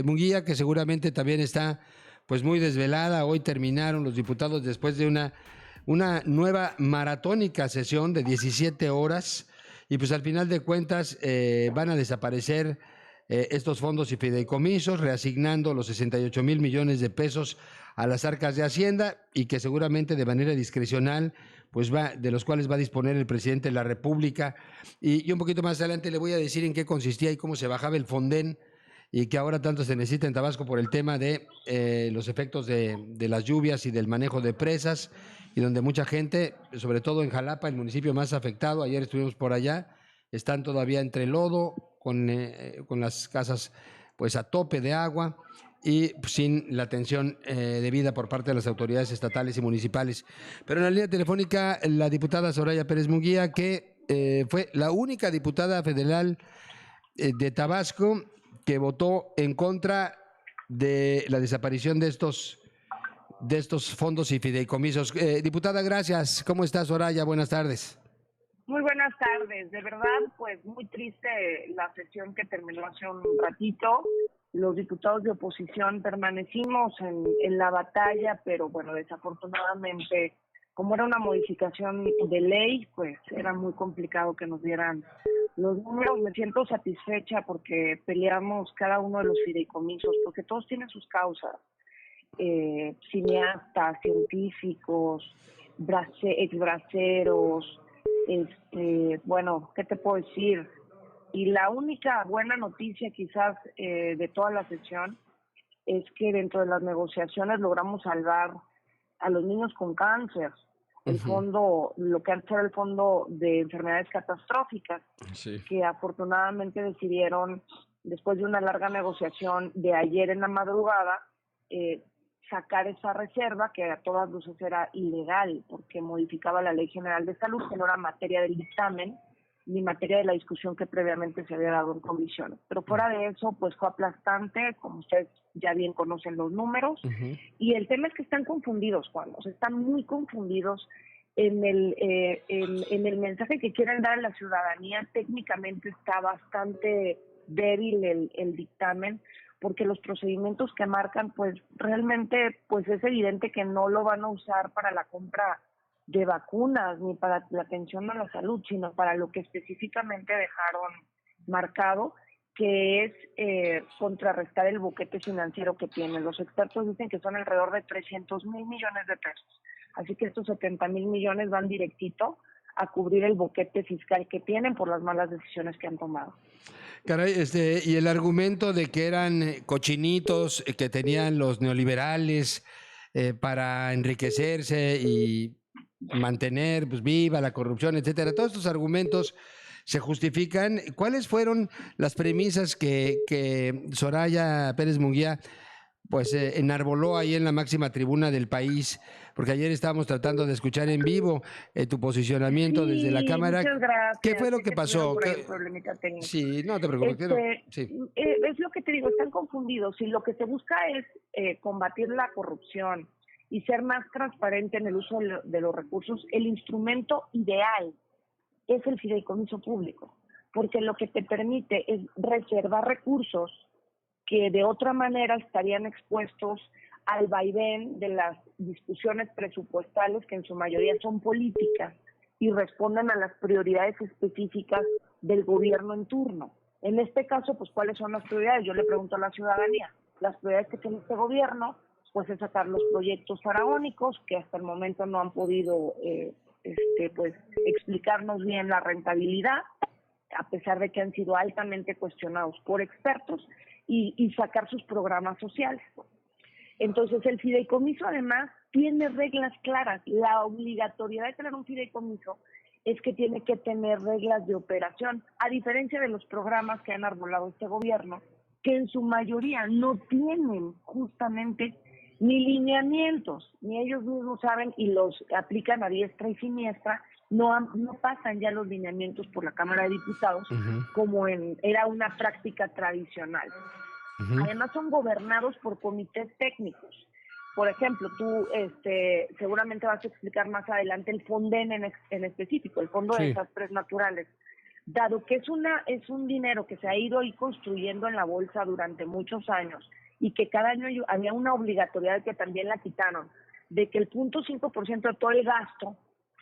Munguía, que seguramente también está pues muy desvelada. Hoy terminaron los diputados después de una nueva maratónica sesión de 17 horas y pues al final de cuentas van a desaparecer estos fondos y fideicomisos, reasignando los 68,000 millones de pesos a las arcas de Hacienda y que seguramente de manera discrecional, pues de los cuales va a disponer el presidente de la República. Y un poquito más adelante le voy a decir en qué consistía y cómo se bajaba el Fonden y que ahora tanto se necesita en Tabasco por el tema de los efectos de las lluvias y del manejo de presas, y donde mucha gente, sobre todo en Jalapa, el municipio más afectado, ayer estuvimos por allá, están todavía entre lodo, con las casas pues a tope de agua y pues, sin la atención debida por parte de las autoridades estatales y municipales. Pero en la línea telefónica, la diputada Soraya Pérez Munguía, que fue la única diputada federal de Tabasco que votó en contra de la desaparición de estos fondos y fideicomisos. Diputada, gracias. ¿Cómo estás, Soraya? Buenas tardes. Muy buenas tardes. De verdad, pues muy triste la sesión que terminó hace un ratito. Los diputados de oposición permanecimos en la batalla, pero bueno, desafortunadamente, como era una modificación de ley, pues era muy complicado que nos dieran los números. Me siento satisfecha porque peleamos cada uno de los fideicomisos, porque todos tienen sus causas. Cineastas, científicos, exbraceros, bueno, ¿qué te puedo decir? Y la única buena noticia quizás de toda la sesión es que dentro de las negociaciones logramos salvar a los niños con cáncer, el fondo, lo que antes era el fondo de enfermedades catastróficas, Sí. que afortunadamente decidieron, después de una larga negociación de ayer en la madrugada, sacar esa reserva que a todas luces era ilegal porque modificaba la Ley General de Salud, que no era materia del dictamen ni materia de la discusión que previamente se había dado en comisiones. Pero fuera de eso, pues fue aplastante, como ustedes ya bien conocen los números, y el tema es que están confundidos, Juan, o sea, están muy confundidos en el mensaje que quieren dar a la ciudadanía. Técnicamente está bastante débil el dictamen, porque los procedimientos que marcan, pues realmente pues es evidente que no lo van a usar para la compra de vacunas ni para la atención a la salud, sino para lo que específicamente dejaron marcado, que es contrarrestar el boquete financiero que tienen. Los expertos dicen que son alrededor de 300,000 millones de pesos. Así que estos 70,000 millones van directito a cubrir el boquete fiscal que tienen por las malas decisiones que han tomado. Caray, y el argumento de que eran cochinitos que tenían los neoliberales para enriquecerse y mantener pues, viva la corrupción, etcétera. Todos estos argumentos se justifican. ¿Cuáles fueron las premisas que Soraya Pérez Munguía pues enarboló ahí en la máxima tribuna del país? Porque ayer estábamos tratando de escuchar en vivo tu posicionamiento desde la Sí, Cámara. muchas ¿Qué gracias. fue lo Sé que que tuvieron pasó? por ahí un problemita técnico. Sí, no te preocupes. Sí. Es lo que te digo, están confundidos. Si lo que se busca es combatir la corrupción y ser más transparente en el uso de los recursos, el instrumento ideal es el fideicomiso público, porque lo que te permite es reservar recursos que de otra manera estarían expuestos al vaivén de las discusiones presupuestales, que en su mayoría son políticas y responden a las prioridades específicas del gobierno en turno. En este caso, pues, ¿cuáles son las prioridades? Yo le pregunto a la ciudadanía. Las prioridades que tiene este gobierno, pues, es sacar los proyectos faraónicos, que hasta el momento no han podido pues explicarnos bien la rentabilidad, a pesar de que han sido altamente cuestionados por expertos, y sacar sus programas sociales. Entonces, el fideicomiso además tiene reglas claras. La obligatoriedad de tener un fideicomiso es que tiene que tener reglas de operación, a diferencia de los programas que han arbolado este gobierno, que en su mayoría no tienen justamente ni lineamientos, ni ellos mismos saben y los aplican a diestra y siniestra. No pasan ya los lineamientos por la Cámara de Diputados como era una práctica tradicional. Además son gobernados por comités técnicos. Por ejemplo, tú seguramente vas a explicar más adelante el Fonden en específico, el Fondo de Desastres Naturales. dado que es un dinero que se ha ido ahí construyendo en la bolsa durante muchos años y que cada año había una obligatoriedad que también la quitaron, de que el 0.5% de todo el gasto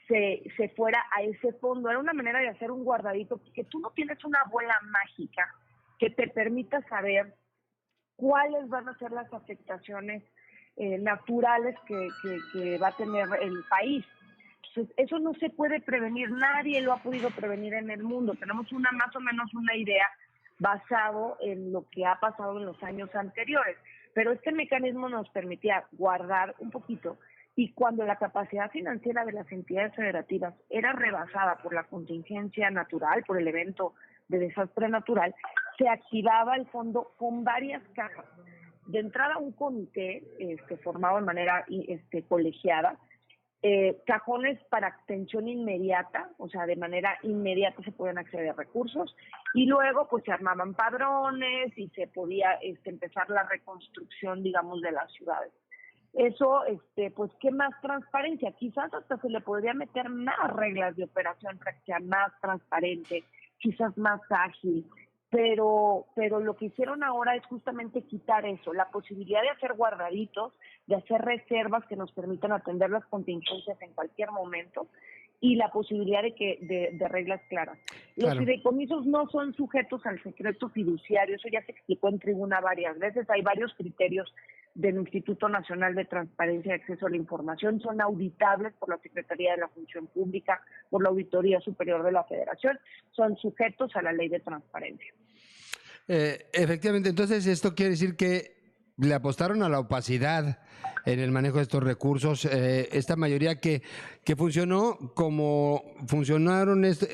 se fuera a ese fondo. Era una manera de hacer un guardadito, porque tú no tienes una bola mágica que te permita saber cuáles van a ser las afectaciones naturales que va a tener el país. Entonces, eso no se puede prevenir, nadie lo ha podido prevenir en el mundo. Tenemos más o menos una idea basado en lo que ha pasado en los años anteriores, pero este mecanismo nos permitía guardar un poquito, y cuando la capacidad financiera de las entidades federativas era rebasada por la contingencia natural, por el evento de desastre natural, se activaba el fondo con varias cajas. De entrada, un comité formado de manera colegiada, cajones para atención inmediata, o sea, de manera inmediata se podían acceder a recursos, y luego pues se armaban padrones y se podía empezar la reconstrucción, digamos, de las ciudades. Eso, pues, ¿qué más transparencia? Quizás hasta se le podría meter más reglas de operación para que sea más transparente, quizás más ágil, pero lo que hicieron ahora es justamente quitar eso, la posibilidad de hacer guardaditos, de hacer reservas que nos permitan atender las contingencias en cualquier momento, y la posibilidad de reglas claras. Los fideicomisos no son sujetos al secreto fiduciario, eso ya se explicó en tribuna varias veces. Hay varios criterios del Instituto Nacional de Transparencia y Acceso a la Información, son auditables por la Secretaría de la Función Pública, por la Auditoría Superior de la Federación, son sujetos a la Ley de Transparencia. Efectivamente, entonces esto quiere decir que le apostaron a la opacidad en el manejo de estos recursos. Esta mayoría que funcionó como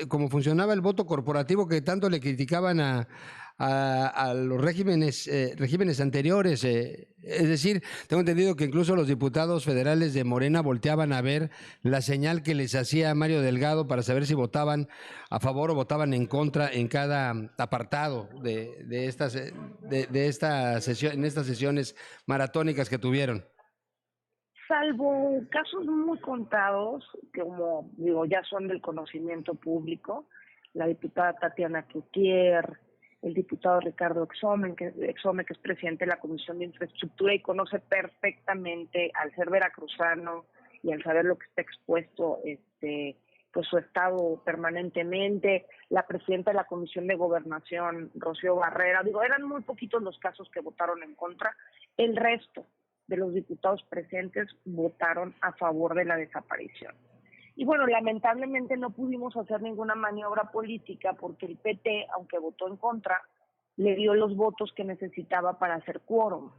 como funcionaba el voto corporativo que tanto le criticaban a los regímenes anteriores. Es decir, tengo entendido que incluso los diputados federales de Morena volteaban a ver la señal que les hacía Mario Delgado para saber si votaban a favor o votaban en contra en cada apartado de esta sesión, en estas sesiones maratónicas que tuvieron. Salvo casos muy contados, que como digo, ya son del conocimiento público, la diputada Tatiana Cloutier, el diputado Ricardo Exome, que es presidente de la Comisión de Infraestructura y conoce perfectamente, al ser veracruzano y al saber lo que está expuesto, pues su estado permanentemente, la presidenta de la Comisión de Gobernación, Rocío Barrera, eran muy poquitos los casos que votaron en contra. El resto de los diputados presentes votaron a favor de la desaparición. Y bueno, lamentablemente no pudimos hacer ninguna maniobra política porque el PT, aunque votó en contra, le dio los votos que necesitaba para hacer quórum.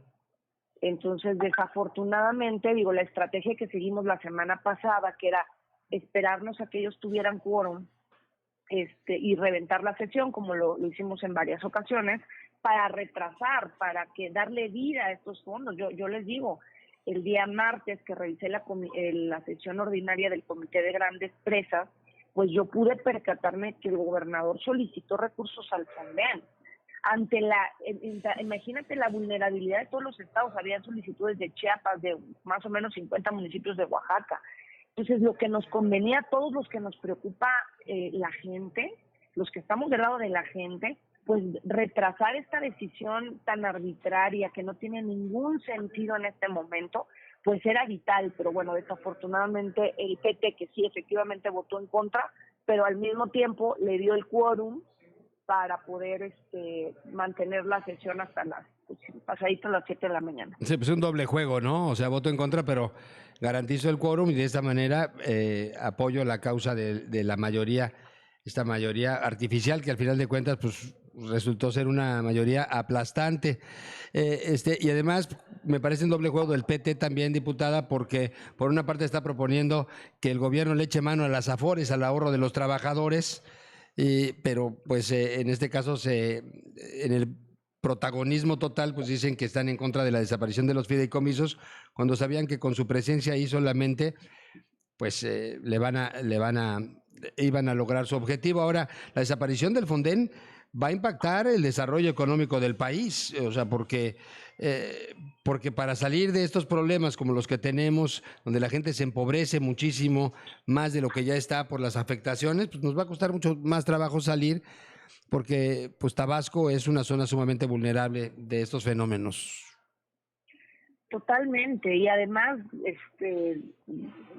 Entonces, desafortunadamente, la estrategia que seguimos la semana pasada, que era esperarnos a que ellos tuvieran quórum y reventar la sesión, como lo hicimos en varias ocasiones, para retrasar, para que darle vida a estos fondos. Yo les digo, el día martes que revisé la sesión ordinaria del Comité de Grandes Presas, pues yo pude percatarme que el gobernador solicitó recursos al Fonden. Imagínate la vulnerabilidad de todos los estados, había solicitudes de Chiapas, de más o menos 50 municipios de Oaxaca. Entonces, lo que nos convenía a todos los que nos preocupa la gente, los que estamos del lado de la gente, pues retrasar esta decisión tan arbitraria que no tiene ningún sentido en este momento, pues era vital. Pero bueno, desafortunadamente el PT, que sí efectivamente votó en contra, pero al mismo tiempo le dio el quórum para poder mantener la sesión hasta pasadito a las 7 de la mañana. Sí, pues un doble juego, ¿no? O sea, voto en contra, pero garantizo el quórum y de esta manera apoyo la causa de la mayoría, esta mayoría artificial que al final de cuentas pues resultó ser una mayoría aplastante. Y además me parece un doble juego del PT también, diputada, porque por una parte está proponiendo que el gobierno le eche mano a las afores, al ahorro de los trabajadores, pero pues en este caso en el protagonismo total pues dicen que están en contra de la desaparición de los fideicomisos cuando sabían que con su presencia ahí solamente pues iban a lograr su objetivo. Ahora, la desaparición del Fonden va a impactar el desarrollo económico del país, o sea, porque para salir de estos problemas como los que tenemos, donde la gente se empobrece muchísimo más de lo que ya está por las afectaciones, pues nos va a costar mucho más trabajo salir, porque pues Tabasco es una zona sumamente vulnerable de estos fenómenos. Totalmente, y además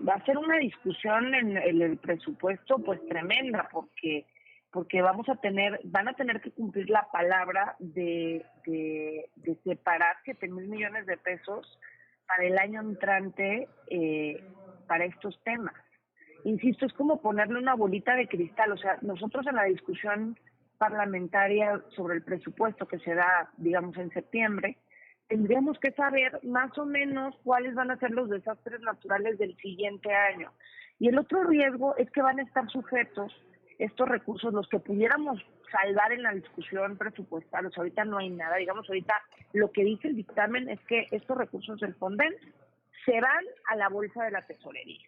va a ser una discusión en el presupuesto pues tremenda, porque van a tener que cumplir la palabra de separar 7,000 millones de pesos para el año entrante, para estos temas. Insisto, es como ponerle una bolita de cristal. O sea, nosotros en la discusión parlamentaria sobre el presupuesto que se da, digamos, en septiembre, tendríamos que saber más o menos cuáles van a ser los desastres naturales del siguiente año. Y el otro riesgo es que van a estar sujetos estos recursos, los que pudiéramos salvar en la discusión presupuestal. O sea, ahorita no hay nada. Digamos, ahorita lo que dice el dictamen es que estos recursos del Fonden se van a la bolsa de la tesorería.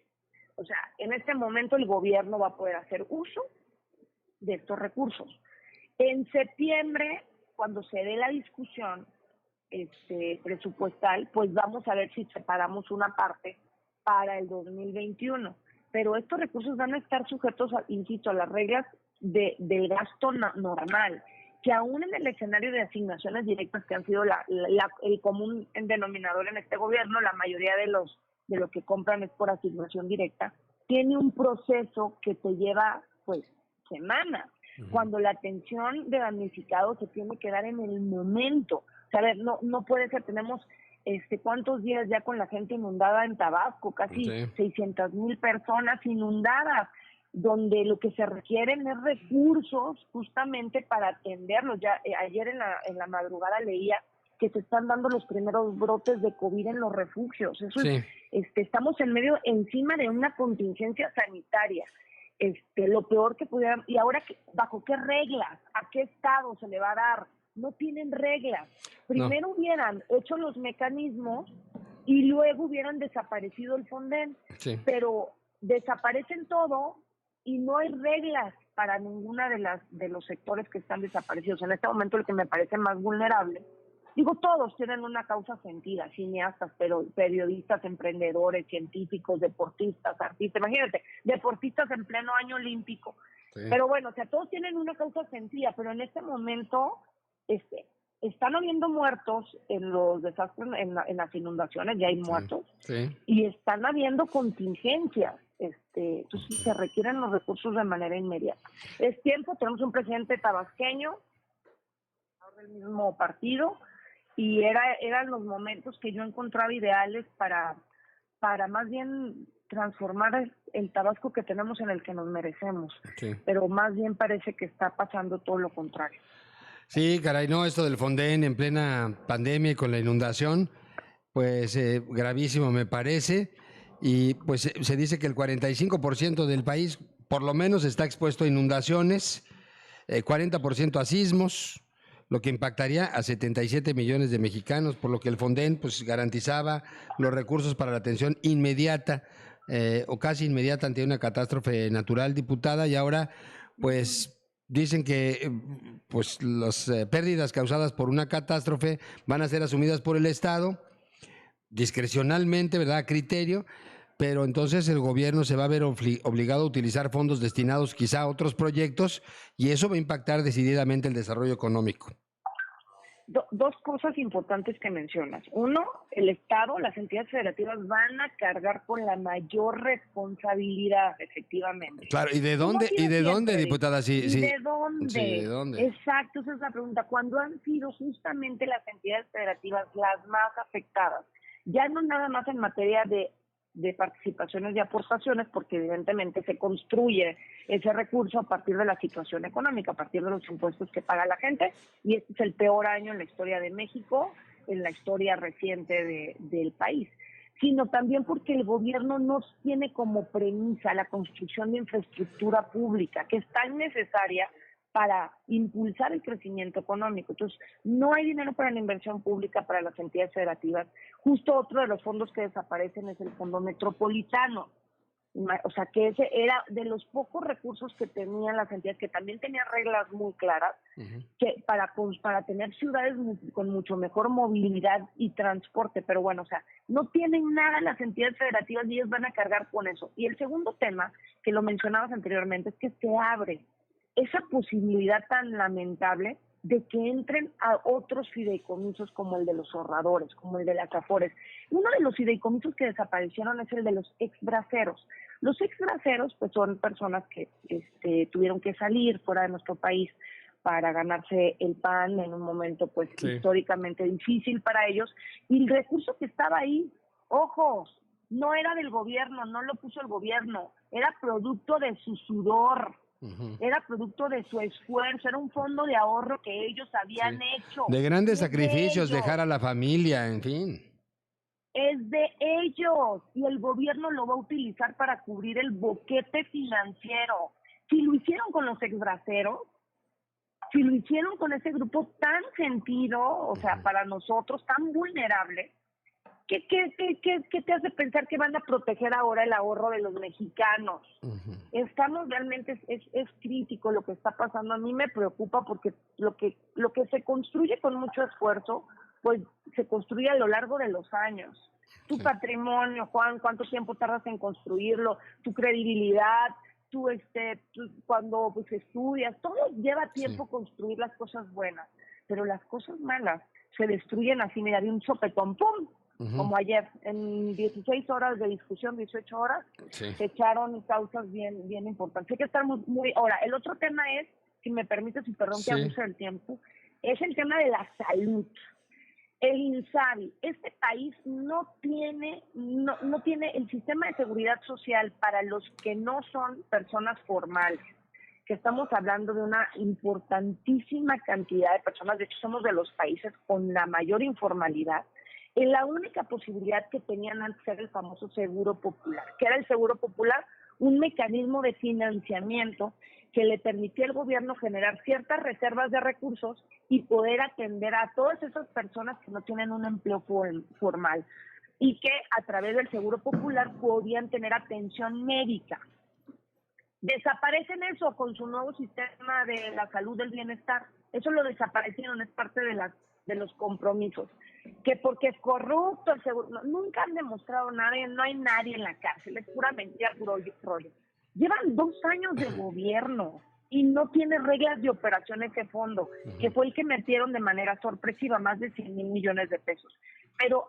O sea, en este momento el gobierno va a poder hacer uso de estos recursos. En septiembre, cuando se dé la discusión presupuestal, pues vamos a ver si separamos una parte para el 2021. Pero estos recursos van a estar sujetos, insisto, a las reglas del gasto normal, que aún en el escenario de asignaciones directas, que han sido el común denominador en este gobierno, la mayoría de lo que compran es por asignación directa, tiene un proceso que te lleva pues semanas, cuando la atención de damnificados se tiene que dar en el momento. O sea, a ver, no puede ser, tenemos ¿cuántos días ya con la gente inundada en Tabasco? Casi 600,000 personas inundadas, donde lo que se requieren es recursos justamente para atenderlos. Ya ayer en la madrugada leía que se están dando los primeros brotes de COVID en los refugios. Eso es, estamos encima de una contingencia sanitaria. Lo peor que pudieran, y ahora ¿bajo qué reglas? ¿A qué estado se le va a dar? No tienen reglas. Primero hubieran hecho los mecanismos y luego hubieran desaparecido el Fonden. Sí. Pero desaparecen todo y no hay reglas para ninguna de los sectores que están desaparecidos. En este momento el que me parece más vulnerable, digo, todos tienen una causa sentida, cineastas, pero periodistas, emprendedores, científicos, deportistas, artistas, imagínate, deportistas en pleno año olímpico. Sí. Pero bueno, o sea, todos tienen una causa sentida, pero en este momento están habiendo muertos en los desastres, en las inundaciones, ya hay muertos, sí. Y están habiendo contingencias. Entonces se requieren los recursos de manera inmediata. Es tiempo, tenemos un presidente tabasqueño del mismo partido, y eran los momentos que yo encontraba ideales para más bien transformar el Tabasco que tenemos en el que nos merecemos. Sí. Pero más bien parece que está pasando todo lo contrario. Sí, caray, no, esto del Fonden en plena pandemia y con la inundación, pues gravísimo me parece. Y pues se dice que el 45% del país por lo menos está expuesto a inundaciones, 40% a sismos, lo que impactaría a 77 millones de mexicanos, por lo que el Fonden pues garantizaba los recursos para la atención inmediata o casi inmediata ante una catástrofe natural, diputada, y ahora pues dicen que pues las pérdidas causadas por una catástrofe van a ser asumidas por el Estado discrecionalmente, ¿verdad?, a criterio, pero entonces el gobierno se va a ver obligado a utilizar fondos destinados quizá a otros proyectos, y eso va a impactar decididamente el desarrollo económico. Dos cosas importantes que mencionas. Uno, el Estado, las entidades federativas van a cargar con la mayor responsabilidad, efectivamente. Claro, ¿y de dónde, diputada? Sí, ¿De dónde? Sí, ¿de dónde? Exacto, esa es la pregunta. Cuando han sido justamente las entidades federativas las más afectadas, ya no nada más en materia de participaciones y aportaciones, porque evidentemente se construye ese recurso a partir de la situación económica, a partir de los impuestos que paga la gente, y este es el peor año en la historia de México, en la historia reciente del país, sino también porque el gobierno no tiene como premisa la construcción de infraestructura pública, que es tan necesaria para impulsar el crecimiento económico. Entonces, no hay dinero para la inversión pública para las entidades federativas. Justo otro de los fondos que desaparecen es el Fondo Metropolitano. O sea, que ese era de los pocos recursos que tenían las entidades, que también tenían reglas muy claras, que para tener ciudades con mucho mejor movilidad y transporte. Pero bueno, o sea, no tienen nada las entidades federativas y ellos van a cargar con eso. Y el segundo tema, que lo mencionabas anteriormente, es que se abre esa posibilidad tan lamentable de que entren a otros fideicomisos como el de los ahorradores, como el de las Afores. Uno de los fideicomisos que desaparecieron es el de los exbraceros. Los exbraceros pues son personas que tuvieron que salir fuera de nuestro país para ganarse el pan en un momento pues históricamente difícil para ellos, y el recurso que estaba ahí, ojo, no era del gobierno, no lo puso el gobierno, era producto de su sudor. Era producto de su esfuerzo, era un fondo de ahorro que ellos habían hecho. De grandes sacrificios, de dejar a la familia, en fin. Es de ellos, y el gobierno lo va a utilizar para cubrir el boquete financiero. Si lo hicieron con los exbraceros, si lo hicieron con ese grupo tan sentido, o sea, para nosotros tan vulnerable, ¿Qué te hace pensar que van a proteger ahora el ahorro de los mexicanos? Estamos realmente, es crítico lo que está pasando. A mí me preocupa porque lo que se construye con mucho esfuerzo, pues se construye a lo largo de los años. Tu patrimonio, Juan, ¿cuánto tiempo tardas en construirlo? Tu credibilidad, tú cuando pues estudias, todo lleva tiempo construir las cosas buenas, pero las cosas malas se destruyen así, mira, de un sopetón, ¡pum! Como ayer, en 16 horas de discusión, 18 horas, se echaron causas bien importantes. Hay que estar muy... Ahora, el otro tema es, si me permites, y perdón que abuse del tiempo, es el tema de la salud. El INSABI, este país no tiene el sistema de seguridad social para los que no son personas formales, que estamos hablando de una importantísima cantidad de personas. De hecho, somos de los países con la mayor informalidad. La única posibilidad que tenían antes era el famoso Seguro Popular. ¿Qué era el Seguro Popular? Un mecanismo de financiamiento que le permitía al gobierno generar ciertas reservas de recursos y poder atender a todas esas personas que no tienen un empleo formal, y que a través del Seguro Popular podían tener atención médica. Desaparecen eso con su nuevo sistema de la salud del bienestar. Eso lo desaparecieron, es parte de los compromisos. Que porque es corrupto el seguro, no, nunca han demostrado nada, no hay nadie en la cárcel, es pura mentira, puro rollo. Llevan 2 años de gobierno y no tiene reglas de operación ese fondo, que fue el que metieron de manera sorpresiva, más de 100,000 millones de pesos. Pero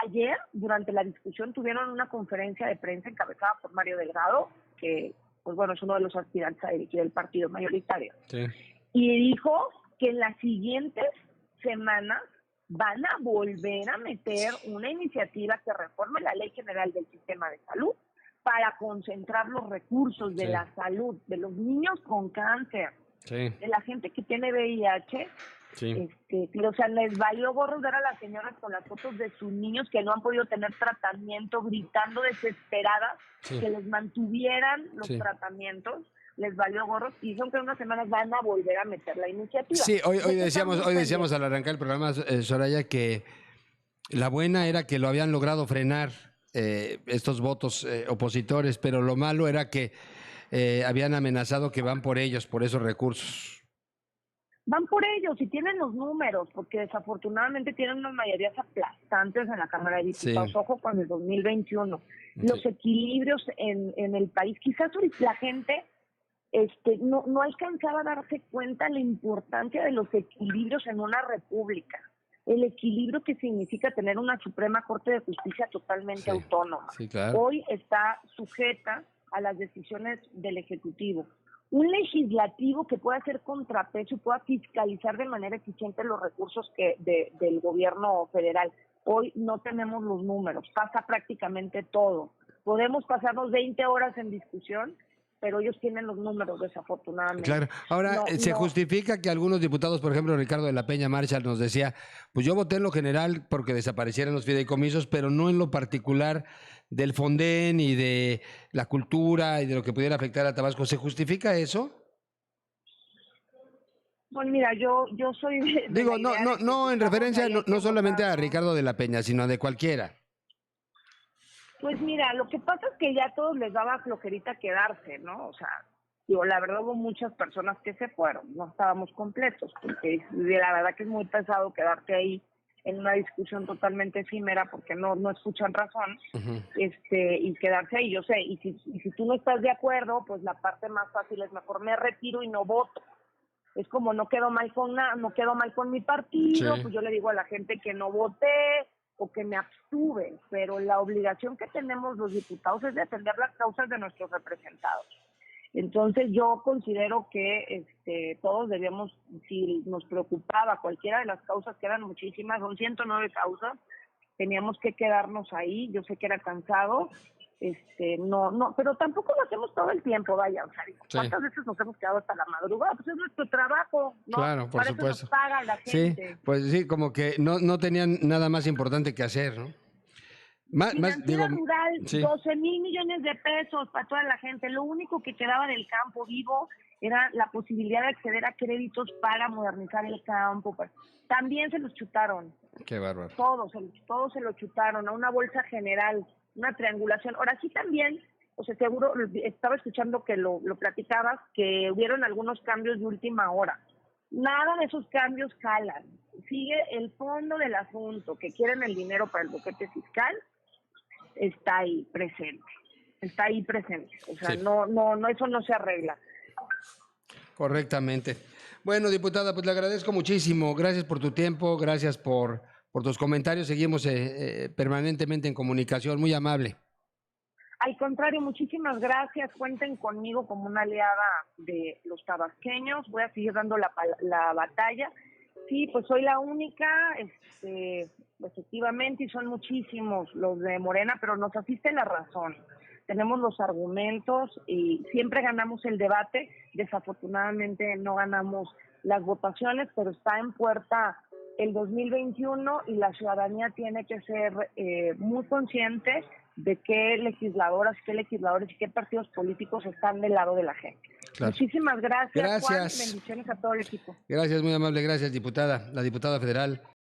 ayer, durante la discusión, tuvieron una conferencia de prensa encabezada por Mario Delgado, que pues bueno, es uno de los aspirantes a dirigir el partido mayoritario. Y dijo que en las siguientes semanas van a volver a meter una iniciativa que reforme la Ley General del Sistema de Salud para concentrar los recursos de la salud, de los niños con cáncer, de la gente que tiene VIH. O sea, les valió gorro ver a las señoras con las fotos de sus niños que no han podido tener tratamiento, gritando desesperadas que les mantuvieran los tratamientos. Les valió gorros, y son que en unas semanas van a volver a meter la iniciativa. Sí, hoy decíamos al arrancar el programa, Soraya, que la buena era que lo habían logrado frenar estos votos opositores, pero lo malo era que habían amenazado que van por ellos, por esos recursos. Van por ellos y tienen los números, porque desafortunadamente tienen unas mayorías aplastantes en la Cámara de Diputados. Ojo con el 2021. Los equilibrios en el país, quizás la gente no alcanzaba a darse cuenta de la importancia de los equilibrios en una república. El equilibrio que significa tener una Suprema Corte de Justicia totalmente autónoma. Claro. Hoy está sujeta a las decisiones del Ejecutivo. Un legislativo que pueda hacer contrapeso y pueda fiscalizar de manera eficiente los recursos del gobierno federal. Hoy no tenemos los números, pasa prácticamente todo. Podemos pasarnos 20 horas en discusión, pero ellos tienen los números, desafortunadamente. Claro. Ahora, se justifica que algunos diputados, por ejemplo, Ricardo de la Peña Marshall nos decía, pues yo voté en lo general porque desaparecieran los fideicomisos, pero no en lo particular del Fonden y de la cultura y de lo que pudiera afectar a Tabasco. ¿Se justifica eso? Bueno, mira, yo soy... Digo, no en referencia no solamente a Ricardo de la Peña, sino de cualquiera. Pues mira, lo que pasa es que ya a todos les daba flojerita quedarse, ¿no? O sea, digo, la verdad hubo muchas personas que se fueron, no estábamos completos, porque la verdad que es muy pesado quedarte ahí en una discusión totalmente efímera porque no escuchan razón, Ujú. y quedarse ahí, yo sé, y si tú no estás de acuerdo, pues la parte más fácil es mejor me retiro y no voto. Es como no quedo mal con no quedo mal con mi partido, Sí, pues yo le digo a la gente que no voté o que me abstuve, pero la obligación que tenemos los diputados es defender las causas de nuestros representados. Entonces yo considero que todos debíamos, si nos preocupaba cualquiera de las causas, que eran muchísimas, son 109 causas, teníamos que quedarnos ahí. Yo sé que era cansado, no, pero tampoco lo hacemos todo el tiempo, vaya, o sea, sí, ¿cuántas veces nos hemos quedado hasta la madrugada? Pues es nuestro trabajo, ¿no? claro, por Para eso nos supuesto. paga la Sí, gente. pues sí, como que no tenían nada más importante que hacer, ¿no? Financiera Digo, rural, sí, 12,000 millones de pesos para toda la gente. Lo único que quedaba del campo vivo era la posibilidad de acceder a créditos para modernizar el campo. Pues. También se los chutaron, qué bárbaro. todos se lo chutaron a una bolsa general, una triangulación. Ahora sí también, o sea, seguro estaba escuchando que lo platicabas, que hubieron algunos cambios de última hora. Nada de esos cambios jalan. Sigue el fondo del asunto, que quieren el dinero para el boquete fiscal, está ahí presente. Está ahí presente. O sea, Sí, no, eso no se arregla. correctamente. Bueno, diputada, pues le agradezco muchísimo. Gracias por tu tiempo, gracias por tus comentarios. Seguimos permanentemente en comunicación. Muy amable. Al contrario, muchísimas gracias. Cuenten conmigo como una aliada de los tabasqueños. Voy a seguir dando la batalla. Sí, pues soy la única, efectivamente, y son muchísimos los de Morena, pero nos asiste la razón. Tenemos los argumentos y siempre ganamos el debate. Desafortunadamente no ganamos las votaciones, pero está en puerta el 2021 y la ciudadanía tiene que ser muy consciente de qué legisladoras, qué legisladores y qué partidos políticos están del lado de la gente. Claro. Muchísimas gracias, Juan. Gracias. Bendiciones a todo el equipo. Gracias, muy amable. Gracias, diputada. La diputada federal